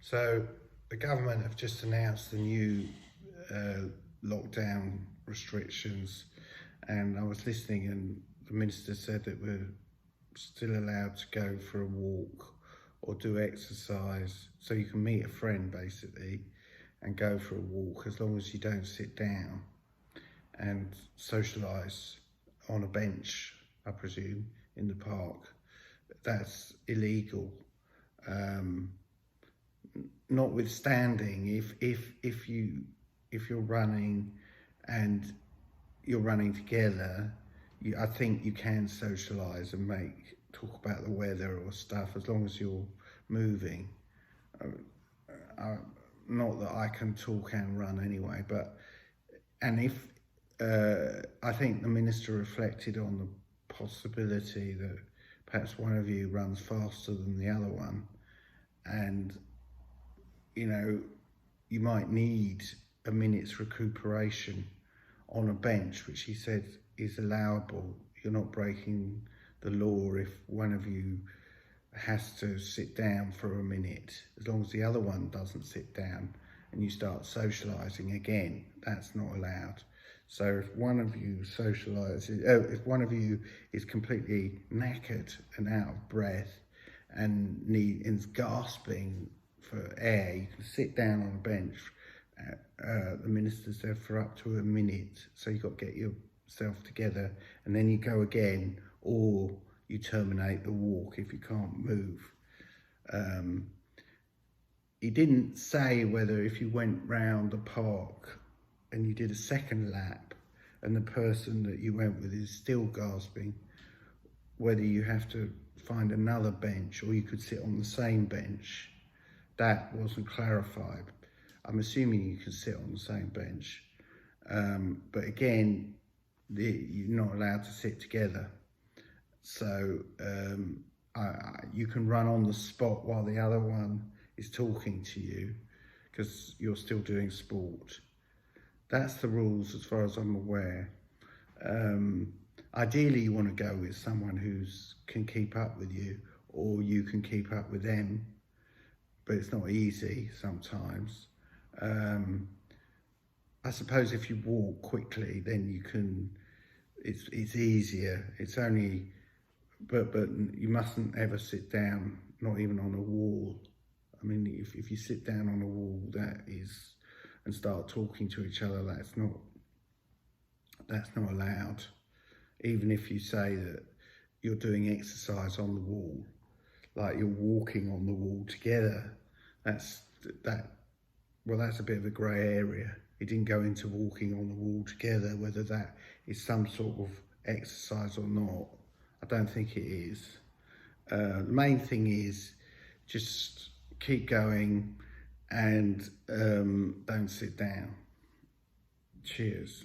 So the government have just announced the new lockdown restrictions, and I was listening, and the minister said that we're still allowed to go for a walk or do exercise. So you can meet a friend basically and go for a walk as long as you don't sit down and socialise on a bench, I presume, in the park. That's illegal. Notwithstanding, if you're running and you're running together, I think you can socialise and talk about the weather or stuff as long as you're moving. Not that I can talk and run anyway, I think the minister reflected on the possibility that perhaps one of you runs faster than the other one, and you might need a minute's recuperation on a bench, which he said is allowable. You're not breaking the law if one of you has to sit down for a minute, as long as the other one doesn't sit down and you start socialising again. That's not allowed. So if one of you if one of you is completely knackered and out of breath and is gasping for air, you can sit down on a bench. The minister said for up to a minute. So you've got to get yourself together and then you go again, or you terminate the walk if you can't move. He didn't say whether if you went round the park and you did a second lap and the person that you went with is still gasping, whether you have to find another bench or you could sit on the same bench. That wasn't clarified. I'm assuming you can sit on the same bench. But again, you're not allowed to sit together. So you can run on the spot while the other one is talking to you because you're still doing sport. That's the rules as far as I'm aware. Ideally, you want to go with someone who can keep up with you, or you can keep up with them, but it's not easy sometimes. I suppose if you walk quickly, then you can, it's easier. It's only, but you mustn't ever sit down, not even on a wall. I mean, if you sit down on a wall, and start talking to each other, that's not allowed. Even if you say that you're doing exercise on the wall, like you're walking on the wall together, that's a bit of a grey area. He didn't go into walking on the wall together, whether that is some sort of exercise or not. I don't think it is. The main thing is just keep going and don't sit down. Cheers.